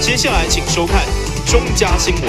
接下来请收看中嘉新闻。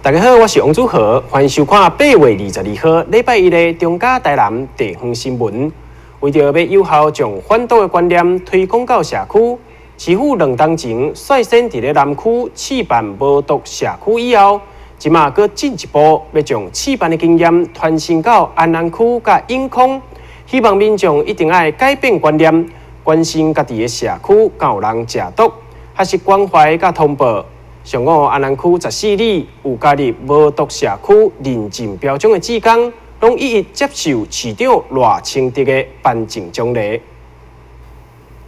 大家好，我是王祖和，欢迎收看8月22号礼拜一的中嘉台南地方新闻。为着要有效将反毒的观念推广到社区，市府2天前率先伫咧南区试办无毒社区以后，即马搁进一步要将试办的经验传承到安南区甲永康，希望民众一定要改变观念，关心家己的社区敢有人食毒，还是关怀甲通报。上午安南区14里有加入无毒社区认证标章的志工，拢一一接受市长赖清德的颁证奖励。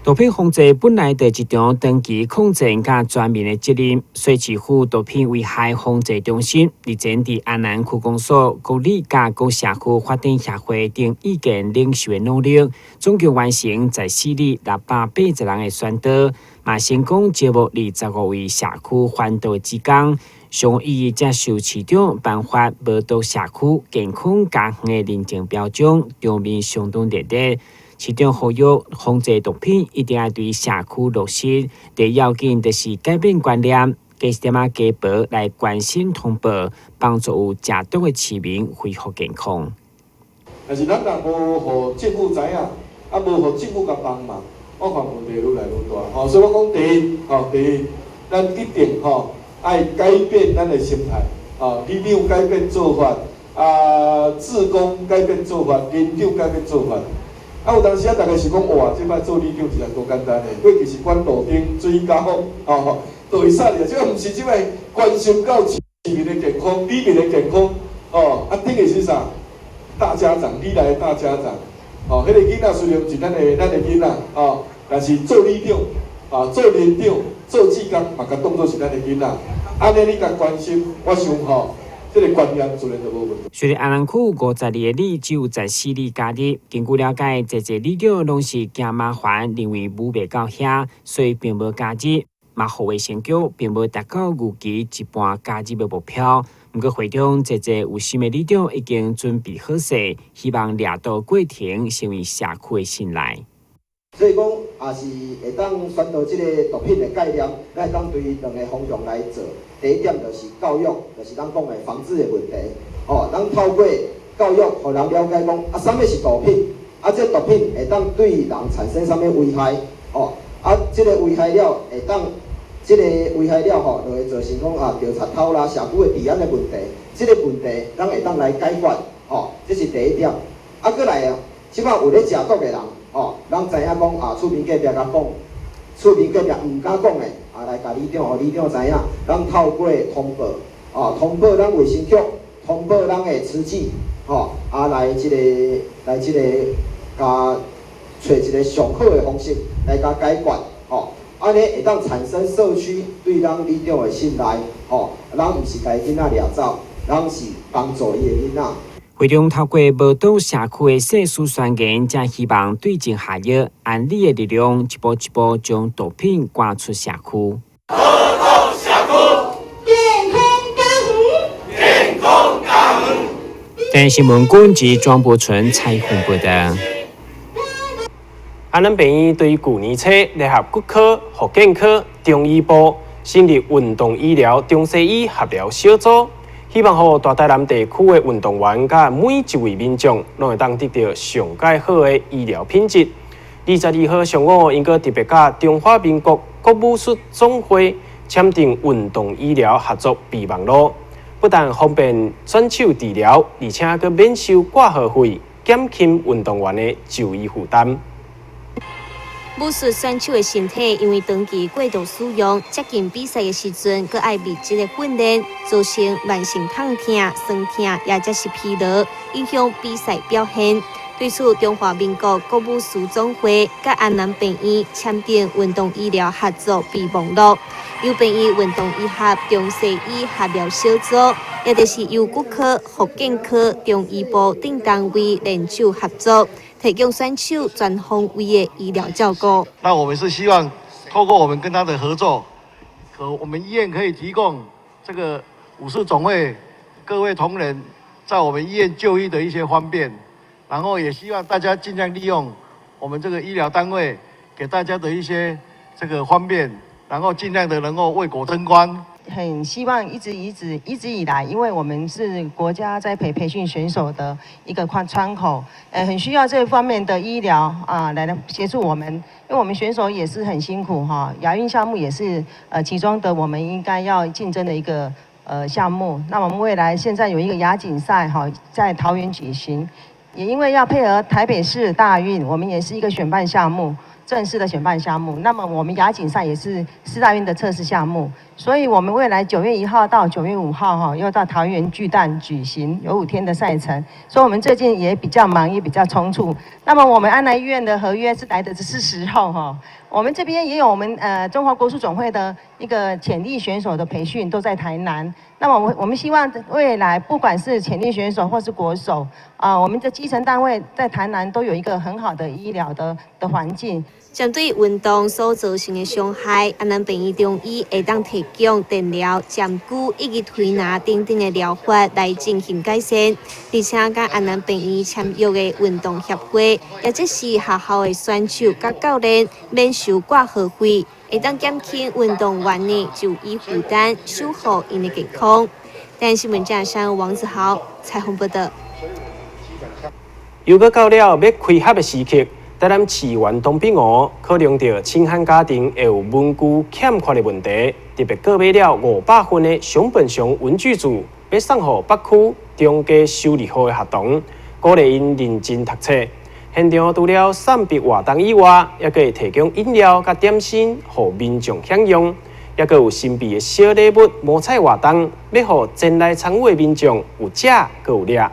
毒品防治本来就是一场长期抗战甲全面的责任，所以市府毒品危害防治中心日前伫安南区公所、国里甲各社区发展协会等意见领袖的努力，总共完成14里680人的宣导。嘛成功招募25位社区反毒志工，上午接受市长颁发无毒社区健康家园的认证标章，场面相当热烈。市长呼吁防治毒品一定要对社区落实，第一要紧就是改变观念，加点仔家婆来关心通报，帮助有食毒的市民恢复健康。但是咱若无互政府知影，无互政府甲帮忙。我看问题愈来愈大，所以我讲第一，咱一定爱改变咱的心态，里长改变做法，志工改变做法，人长改变做法。有当时大家是讲哇，即摆做里长实在多简单的，过去是管路顶、水沟，都会杀的，即个毋是即摆关心到市民的健康、里面的健康，等于是啥？大家长，你来的大家长。迄个囡仔虽然是咱的囡仔，但是做里长、做连长、做志工，嘛甲当作是咱的囡仔。安尼你甲关心，我想这个观念自然就无问题。虽然安南区52个里只有14里加入，根据了解，这里长拢是惊麻烦，认为武未到遐，所以并无加入。嘛，护卫成局并无达到预期一半加入的目标。不过，会中这有心的里长已经准备好势，希望掠到过程成为社区的信赖。所以讲，也是会当宣导这个毒品的概念，咱会当对2个方向来做。第一点就是教育，就是咱讲的防治的问题。咱透过教育，互人了解讲，什么是毒品？这毒品会当对人产生什么危害？这个危害了会当。这个危害了就会造成讲调查头啦、社区的治安的问题。这个问题咱会当来解决，这是第一点。过来即摆有咧食毒的人，咱知影讲厝边隔壁甲讲，厝边隔壁毋敢讲的，来甲里长，里长知影。咱透过通报，通报咱卫生局，通报咱的慈济，来即个甲找一个上好的方式来甲解决，安尼会当产生社区对咱里长的信赖，咱毋是家囡仔掠走，咱是帮助伊的囡仔。会中透过无毒社区的誓词宣言，才希望对症下药，按你的力量，一步一步将毒品赶出社区。无毒社区，健康家园，健康家园。电新闻管及庄博纯采访报道。安南病院对去年初联合骨科、复健科、中医部成立运动医疗中西医合疗小组，希望让大台南地区的运动员甲每一位民众拢会当得到上界好的医疗品质。22号上午，因个特别甲中华民国国武术总会签订运动医疗合作备忘录，不但方便选手治疗，而且佮免收挂号费，减轻运动员的就医负担。武术选手的身体因为长期过度使用，接近比赛的时阵，佮爱密集的训练，造成慢性痛痛、酸痛，也则是疲劳，影响比赛表现。对此，中华民国国武术总会佮安南病院签订运动医疗合作备忘录，由病院运动医学中西医合疗小组，也就是由骨科、复健科、中医部等单位联手合作。提供选手全方位的医疗照顾。那我们是希望透过我们跟他的合作，我们医院可以提供这个武士总会各位同仁在我们医院就医的一些方便，然后也希望大家尽量利用我们这个医疗单位给大家的一些这个方便，然后尽量的能够为国争光。很希望一直以来，因为我们是国家栽培培训选手的一个窗口，很需要这方面的医疗啊来协助我们，因为我们选手也是很辛苦哈，亚运项目也是其中的我们应该要竞争的一个项目。那我们未来现在有一个亚锦赛哈，在桃园举行，也因为要配合台北市大运，我们也是一个选办项目。正式的选办项目，那么我们亚锦赛也是世大运的测试项目，所以我们未来9月1号到9月5号哈，又到桃园巨蛋举行，有5天的赛程，所以我们最近也比较忙，也比较匆促。那么我们安南医院的合约是来的是时候哈，我们这边也有我们中华国术总会的一个潜力选手的培训都在台南。那么我们希望未来不管是潜力选手或是国手我们的基层单位在台南都有一个很好的医疗的环境。针对运动所造成的伤害，安南病院中医会当提供电疗、针灸以及推拿等等的疗法来进行改善，而且甲安南病院签约的运动协会，也即是学校的选手甲教练免收挂号费，会当减轻运动员的就医负担，守护因的健康。台新闻站上王子豪采访报道。又搁到了要开学的时刻。台南市员董炳娥考量到清寒家庭会有文具欠缺的问题，特别购买了500份的熊本熊文具组，要送给北区中家修理好的学童，鼓励因认真读册。现场除了送笔活动以外，也可以提供饮料甲点心，予民众享用。也搁有神秘的小礼物摸彩活动，要予前来参与的民众有食阁有掠。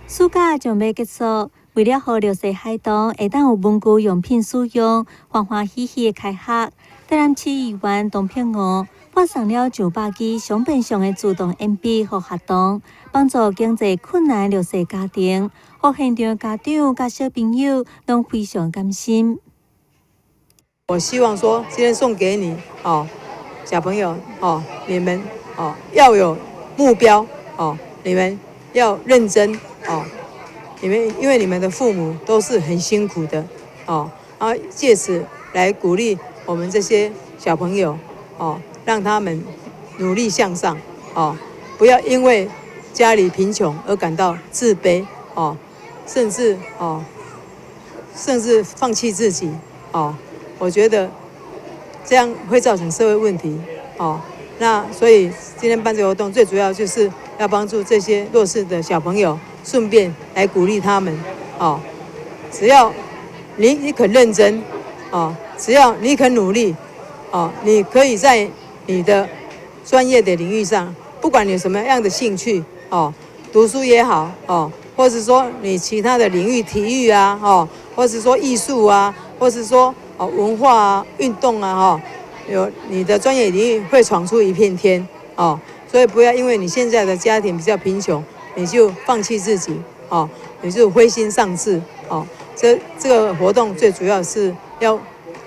暑假将要结束。为了让弱势孩童会当有文具用品使用，欢欢喜喜的开学，台南市议员董品娥发送了900支熊本熊的自动鉛笔给学童，帮助经济困难的弱势家庭，让现场家长甲小朋友都非常甘心。我希望说，今天送给你小朋友你们要有目标你们要认真你们因为你们的父母都是很辛苦的然后借此来鼓励我们这些小朋友让他们努力向上不要因为家里贫穷而感到自卑甚至放弃自己我觉得这样会造成社会问题那所以今天办这个活动最主要就是要帮助这些弱势的小朋友，顺便来鼓励他们只要你肯认真只要你肯努力你可以在你的专业的领域上，不管你有什么样的兴趣读书也好或者说你其他的领域，体育啊或者说艺术啊，或是说文化啊、运动啊有你的专业领域会闯出一片天所以不要因为你现在的家庭比较贫穷，你就放弃自己你就灰心丧志这个活动最主要是要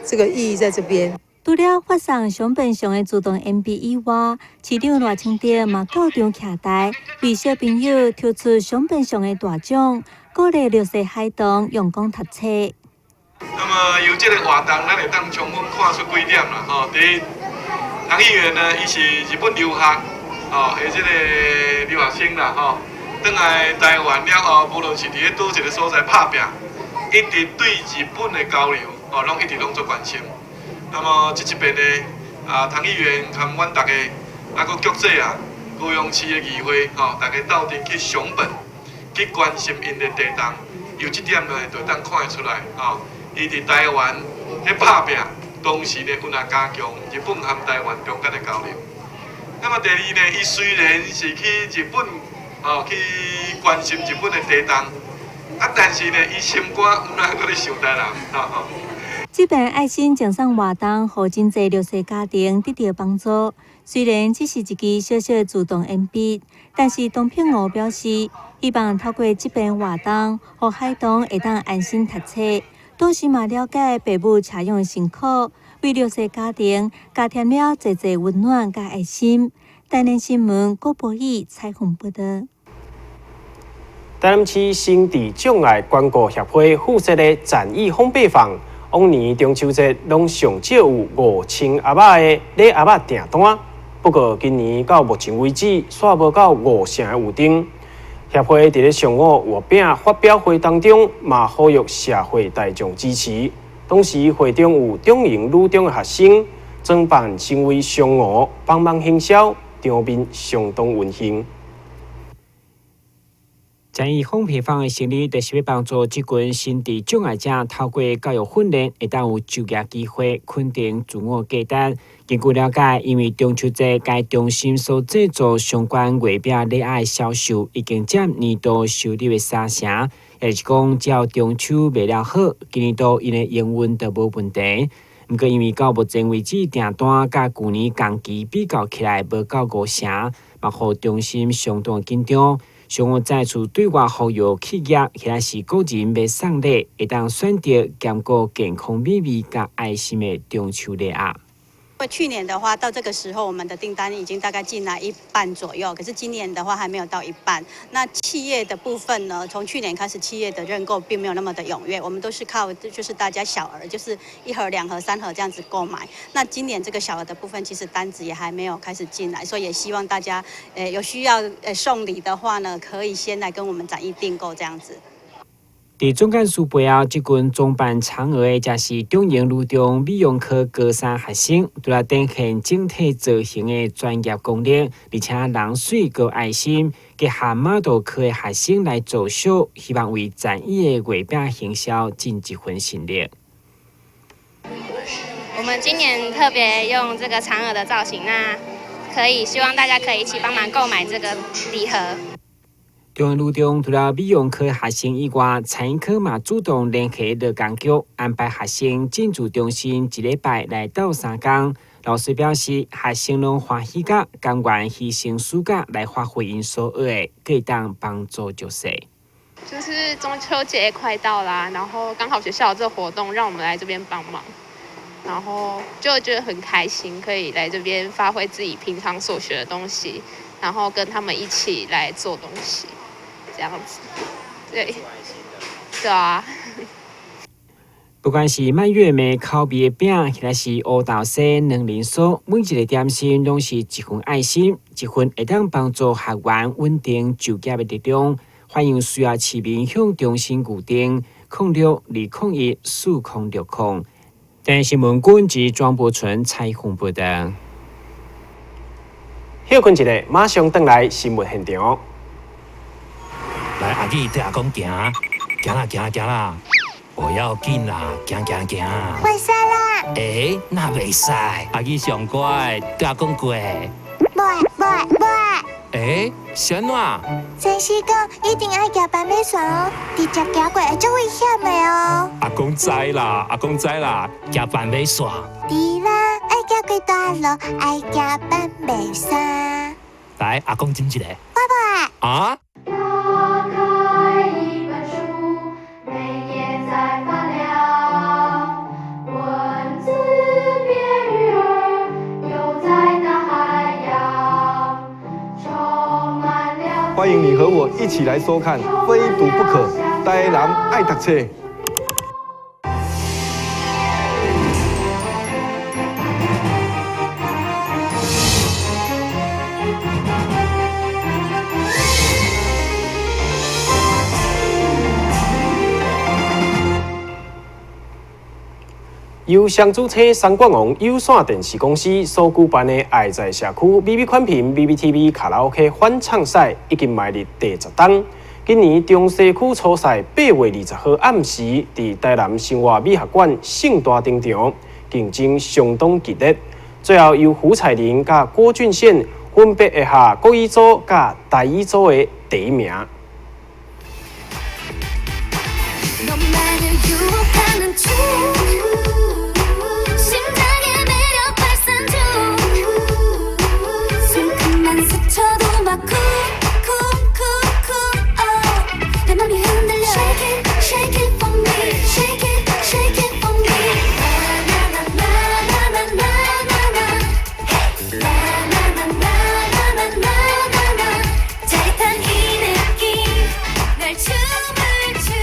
这个意义在这边。除了发送熊本熊的自动鉛筆以外，市长赖清德嘛到场徛台，为小朋友抽出熊本熊的大奖，鼓励弱势孩童用功读册。那么由这个活动，咱会当充分看出几点啦第一，唐议员呢，伊是日本留学的这个留学生啦转来台湾了后，无论是伫咧倒一个所在打拼，一直对日本的交流拢一直做关心。那么这一边呢，唐议员和阮大家搁局长高雄市的议会大家斗阵去熊本，去关心因的地动。由这点呢，就当看得出来伊伫台湾咧打拼，同时呢，有也加强日本和台湾中间的交流。那么第二呢，伊虽然是去日本去关心日本的地动，但是呢，伊心肝毋那搁咧想台南这边爱心奖赏活动，互真侪弱势家庭得到帮助。虽然只是一支小小的自动鉛筆，但是董品娥表示，希望透过这边活动，互孩童会当安心读册，同时嘛了解父母车用辛苦，为弱势家庭加添了侪侪温暖甲爱心。台南新闻郭博义采访报道。台南市心智障碍关顾协会负责的展艺烘焙坊，往年中秋节拢上少有5000阿嬷的礼阿嬷订单，不过今年到目前为止，煞无到50个有订。协会伫咧上午月饼发表会当中，嘛呼吁社会大众支持。同时，会中有中营女中的学生装扮成为嫦娥，帮忙行销，场面相当温馨。展艺烘焙坊的成立，就是要帮助这群心智障碍者透过教育训练，会当有就业机会，肯定自我价值。根据了解，因为中秋节该中心所制作相关月饼礼盒销售已经占年度收入的3成，也就是讲，只要中秋卖了好，今年度因的营运都无问题。不过，因为到目前为止订单甲去年同期比较起来无到5成，嘛，互中心相当紧张。上午再次对外呼吁企业，或者是个人要送礼，会当选择兼顾健康美味甲爱心的中秋礼盒。去年的话，到这个时候，我们的订单已经大概进来一半左右。可是今年的话，还没有到一半。那企业的部分呢？从去年开始，企业的认购并没有那么的踊跃，我们都是靠就是大家小额，就是1盒、2盒、3盒这样子购买。那今年这个小额的部分，其实单子也还没有开始进来，所以也希望大家有需要送礼的话呢，可以先来跟我们展艺订购这样子。伫总干事背后，这群装扮嫦娥的，则是中营女中美容科高三学生，除了展现整体造型的专业功力，而且人水和爱心，结合马道科的学生来做秀，希望为展艺的月饼行销尽一份心力。我们今年特别用这个嫦娥的造型，那希望大家可以一起帮忙购买这个礼盒。中营女中除了美容科学生以外，餐饮科嘛主动联系劳工局，安排学生进驻中心1礼拜来到3天。老师表示，学生拢欢喜甲，甘愿牺牲暑假来发挥因所学的，可以当帮助弱势。就是中秋节快到啦，然后刚好学校有这个活动，让我们来这边帮忙，然后就觉得很开心，可以来这边发挥自己平常所学的东西，然后跟他们一起来做东西。这样子，对啊。不管是蔓越莓烤饼的饼，或者是乌豆丝两人酥，每一个点心拢是一份爱心，一份会当帮助学员稳定就业的力量。欢迎需要市民向中心预订06-201-4060。台新闻官及庄博纯采访报道。休困一下，马上回来新闻现场。来，阿弟对阿公行，行啦，不要紧啦，行。会使啦。那袂使，阿弟上乖，对阿公过。啥哪？先生讲一定要行板尾线哦，直接行过会足危险的哦。阿公知啦，行板尾线。对啦，爱行过大路，爱行板尾线。来，阿公整一个。我不爱。啊？欢迎你和我一起来收看《非读不可》，台南爱读册。由双主车三冠王有线电视公司所举办的“爱在社区 BB 宽频 BBTV 卡拉 OK 欢唱赛”已经迈入第10档。今年中西区初赛8月20号暗时，伫台南生活美学馆盛大登场，竞争相当激烈。最后由胡彩玲甲郭俊宪分别拿下国语组甲台语组的第1名。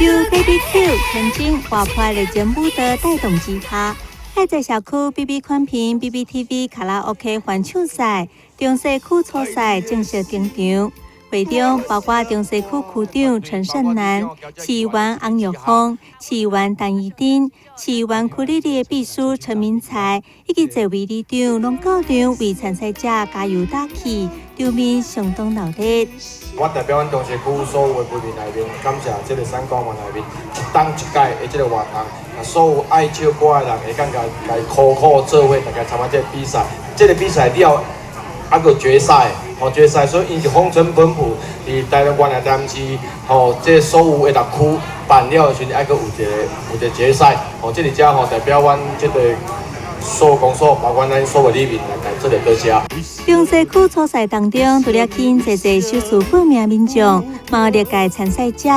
UBBQ 天津活泼的节目的带动之下，在社区 BB 宽屏 BBTV 卡拉 OK 欢唱赛中西区初赛正式登场。会中包括中西区区长陈胜男、市议员洪玉峰、市议员陈怡珍、市议员区里的秘书陈明才，以及这位里长拢到场为参赛者加油打气，场面相当热烈。我代表阮中西区所有的居民内面，感谢这个三公园内面一冬一届的这个活动，所有爱唱歌的人会感觉来苦苦做伙，大家参加这个比赛。这个比赛了，还有决赛。决赛，所以因是风尘奔赴，伫台湾的台市，这所有的6区办了的时阵，还佫有一个决赛，这里遮代表阮这个所有公所，包括咱所有里民来做个多谢。中西区初赛当中，除了吸引侪少数报名民众，嘛有历届参赛者，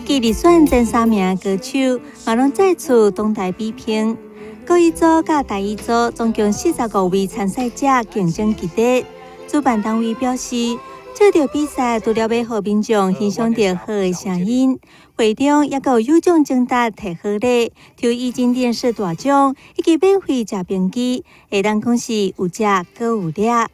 及入选前3名歌手，嘛拢再次同台比拼。高一组甲大一组总共45位参赛者竞争激烈。主办单位表示，这场比赛除了要让民众欣赏到好的声音，会中也有有奖征答摕好礼，抽液晶电视大奖以及免费食冰机，会当讲是有食阁有掠。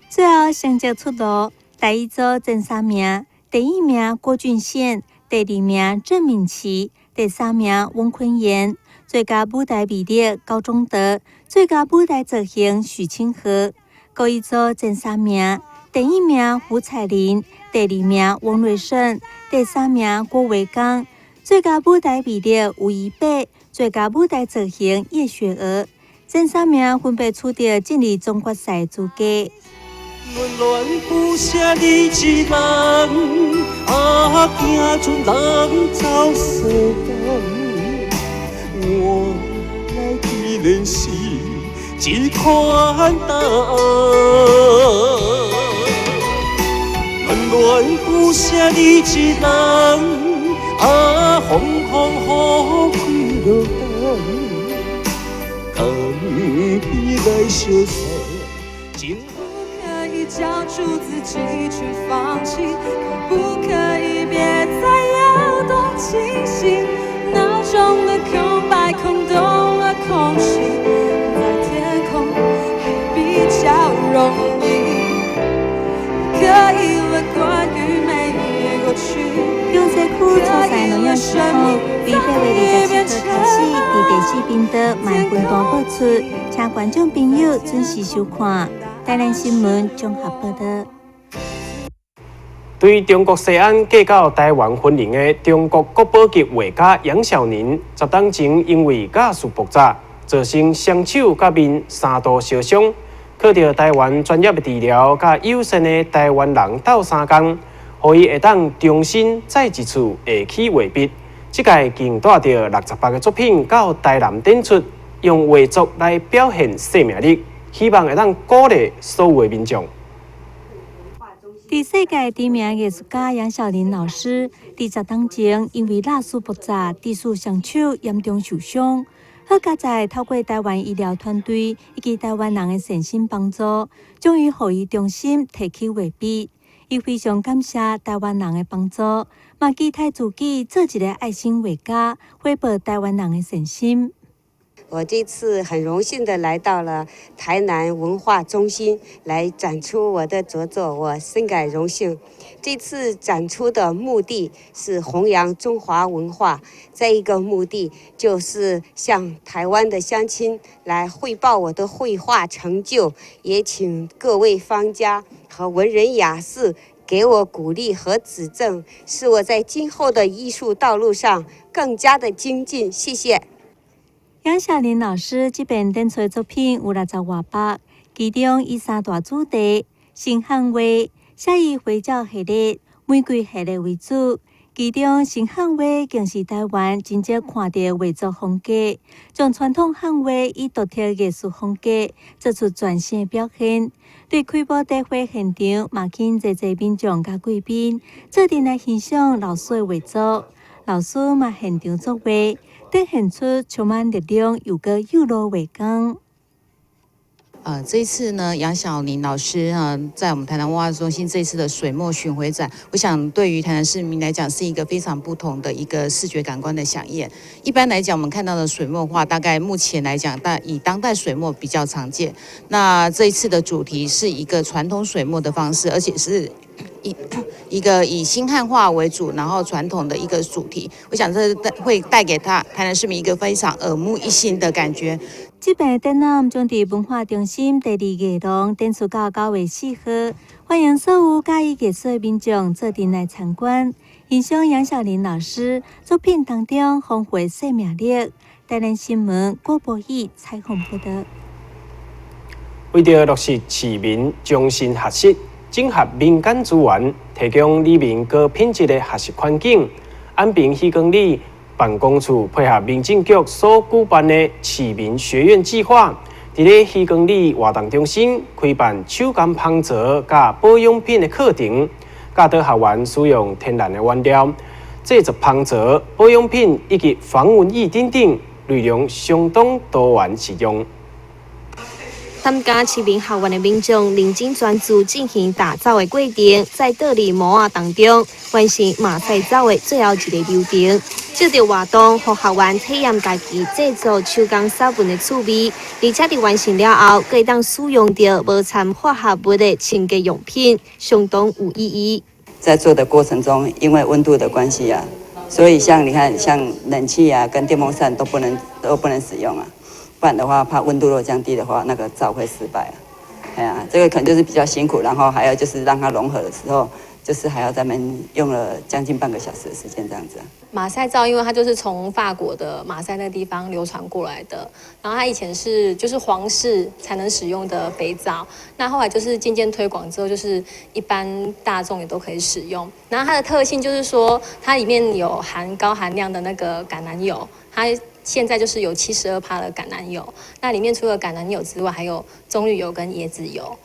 最后成绩出炉，第一组前3名，第1名郭俊宪，第2名郑敏琪，第3名翁坤妍。最佳舞台魅力高中德，最佳舞台造型许清和。高一组前3名，第1名胡彩玲，第2名王瑞胜，第3名郭维刚。最佳舞台魅力吴怡贝，最佳舞台造型叶雪娥。前3名分别取得进入总决赛资格。温暖不下你一人，行出人走世间，我来纪念是。一款答案，温暖不下你一人，风风雨雨落等，等你来相送。不可以交出自己去放弃，可不可以别再要多清醒？脑中的空白空洞了空隙。比较容易，可以乐观于每一过去。中西区初赛农业时候，为8月27号开始，伫第4频道卖分段播出，请观众朋友准时收看。台南新闻综合报道。对中国西安嫁到台湾婚龄的中国国宝级画家杨小宁，10当前因为假术爆炸，造成双手甲面3度烧伤。靠着台湾专业的治疗，甲友善的台湾人斗3工，互伊会当重新再一次下起画笔。这届竟带着68个作品到台南展出，用画作来表现生命力，希望会当鼓励所有的民众。第世界知名艺术家杨小林老师，伫10当前因为蜡树爆炸，致使双手严重受伤。好佳在透过台湾医疗团队以及台湾人的善心帮助，终于互伊重新提起画笔。伊非常感谢台湾人的帮助，嘛期待自己做一个爱心画家，回报台湾人的善心。我这次很荣幸的来到了台南文化中心来展出我的着作，我深感荣幸。这次展出的目的是弘扬中华文化，再一个目的就是向台湾的乡亲来汇报我的绘画成就，也请各位方家和文人雅士给我鼓励和指正，使我在今后的艺术道路上更加的精进。谢谢。杨小林老师这边展出作品有60多幅，其中以3大主题：新汉画、写意回教系列、玫瑰系列为主。其中新汉画更是台湾真正看到画作风格，将传统汉画以独特艺术风格做出全新的表现。对开幕大会现场，嘛请侪民众甲贵宾做阵来欣赏老师的画作。老师嘛现场作画，展现出充满力量又个有路画工。这一次呢，杨晓玲老师在我们台南文化中心这一次的水墨巡回展，我想对于台南市民来讲是一个非常不同的一个视觉感官的飨宴。一般来讲，我们看到的水墨画，大概目前来讲，以当代水墨比较常见。那这一次的主题是一个传统水墨的方式，而且是一个以新汉画为主，然后传统的一个主题，我想这会带给台南市民一个非常耳目一新的感觉。这边展览将伫文化中心第2艺廊展出到9月4号，欢迎所有介意艺术的民众做阵来参观，欣赏杨晓玲老师作品当中丰富生命力。台南新闻郭博义采访报道。为着落实市民终身学习，整合民间资源，提供里民高品质的学习环境，安平戏光里办公处配合民政局所举办的市民学院计划，伫咧戏光里活动中心开办手工烹造甲保养品的课程，教导学员使用天然的原料制作烹造、保养品以及防蚊液等等，内容相当多元实用。参加市民学院的民众认真专注进行打造的过程，在倒立模啊当中完成马赛走的最后一个流程。这个活动让学员体验家己制作手工纱纹的趣味，而且伫完成了后，可以当使用到无掺化学物的清洁用品，相当有意义。在做的过程中，因为温度的关系啊，所以像你看，像冷气啊跟电风扇都不能使用啊。不然的话，怕温度如果降低的话，那个灶会失败啊。哎呀，这个可能就是比较辛苦，然后还要就是让它融合的时候，就是还要咱们用了将近半个小时的时间这样子。马赛皂，因为它就是从法国的马赛那个地方流传过来的，然后它以前就是皇室才能使用的肥皂，那后来就是渐渐推广之后，就是一般大众也都可以使用。然后它的特性就是说，它里面有高含量的那个橄榄油，它现在就是有72%的橄榄油，那里面除了橄榄油之外，还有棕榈油跟椰子油。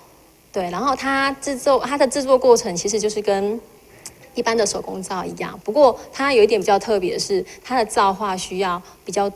对，然后它的制作过程其实就是跟一般的手工皂一样，不过它有一点比较特别的是，它的皂化需要比较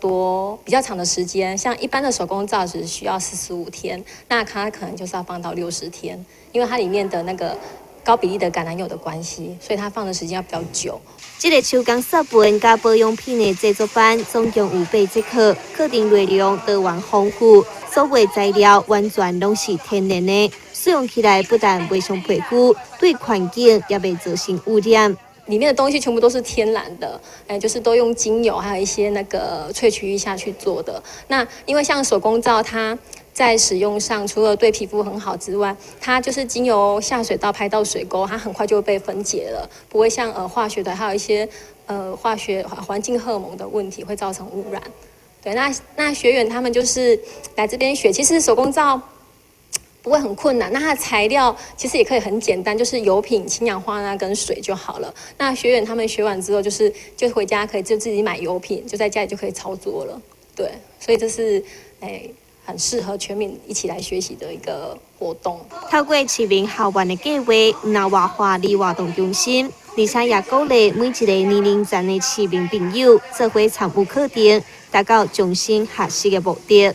长的时间，像一般的手工皂只需要45天，那它可能就是要放到60天，因为它里面的那个高比例的橄榄油的关系，所以它放的时间要比较久。这个手工纱纹加保养品的制作班总共有8节课，课程内容多元丰富，所有材料完全拢是天然的，使用起来不但袂伤皮肤，对环境也袂造成污染。里面的东西全部都是天然的，就是都用精油还有一些那个萃取液下去做的。那因为像手工皂，它在使用上除了对皮肤很好之外，它就是经由下水道排到水沟，它很快就会被分解了，不会像化学的还有一些环境荷尔蒙的问题会造成污染。对，那学员他们就是来这边学，其实手工皂不会很困难，那它的材料其实也可以很简单，就是油品、氢氧化钠跟水就好了。那学员他们学完之后，就回家可以就自己买油品，就在家里就可以操作了。对，所以这是很适合全民一起来学习的一个活动。透过市民校园的计划，有活化里活动中心，而且也鼓励每一个年龄层的市民朋友做伙参与课程，达到终身学习的目的。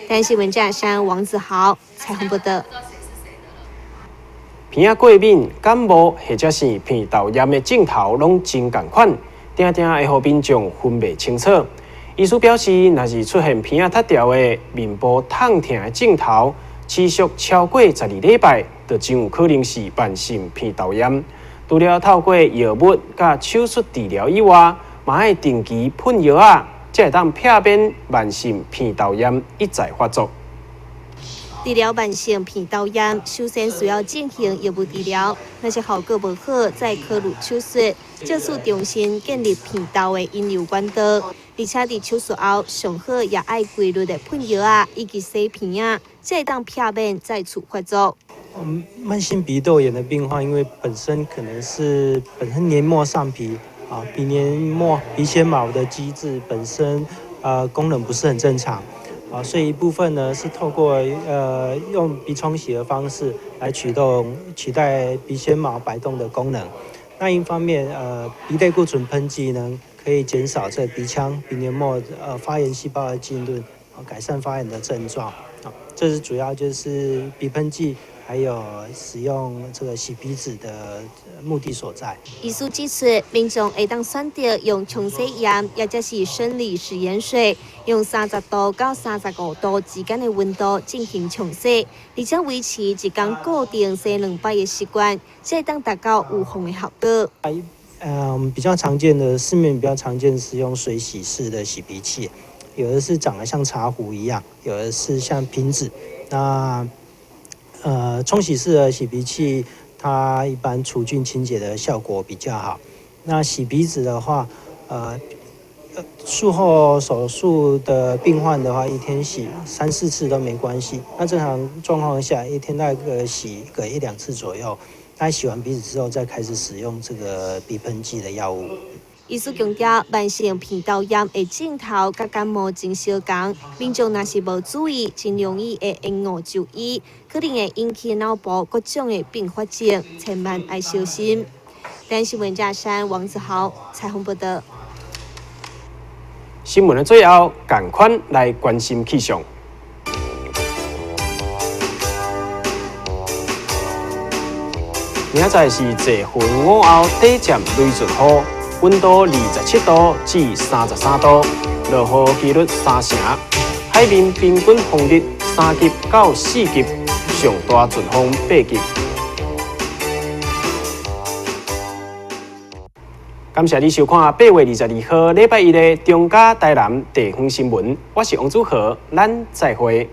但是文家山王子豪采访报道。鼻仔过敏、感冒或者是鼻窦炎的症头，拢真共款，定定会互民众分袂清楚。医师表示，若是出现鼻仔塌掉的、面部痛痛的症头，持续超过12礼拜，就真有可能是慢性鼻窦炎。除了透过药物甲手术治疗以外，嘛爱定期喷药啊，才会当避免慢性鼻窦炎一再发作。治疗慢性鼻窦炎，首先需要进行药物治疗，若是效果无好，再考虑手术，借此重新建立鼻窦的引流管道。而且伫手术后，上好也爱规律的喷药啊，以及洗鼻啊，才会当避免再次发作。慢性鼻窦炎的病患，因为本身黏膜上皮啊，鼻纤毛的机制本身功能不是很正常。所以一部分呢是透过用鼻冲洗的方式来取代鼻纤毛摆动的功能。那一方面，鼻类固醇喷剂呢可以减少这鼻腔、鼻黏膜发炎细胞的浸润，改善发炎的症状。这是主要就是鼻喷剂，还有使用这个洗鼻子的目的所在。医师指出，民众会当选择用冲洗盐，或者是生理食盐水，用30度到35度之间的温度进行冲洗，而且维持一天固定洗2摆的习惯，这会当达到预防的效果。我们比较常见的市面比较常见是用水洗式的洗鼻器，有的是长得像茶壶一样，有的是像瓶子。那冲洗式的洗鼻器，它一般除菌清洁的效果比较好。那洗鼻子的话，术后手术的病患的话，一天洗3、4次都没关系。那正常状况下，一天大概洗个1、2次左右。那洗完鼻子之后，再开始使用这个鼻喷剂的药物。医师强调，慢性鼻窦炎的症头甲感冒真相同，民众若是无注意，真容易会延误就医，可能会引起脑部各种的并发症，千万要小心。台新闻嘉山王子豪采访报道。新闻的最后，赶快来关心气象。明仔是节分午后短暂雷阵雨，温度27度至33度，落雨几率3成。海面平均风力3级到4级，上大阵风8级。感谢你收看8月22号礼拜一的中嘉台南地方新闻，我是王祖和，咱再会。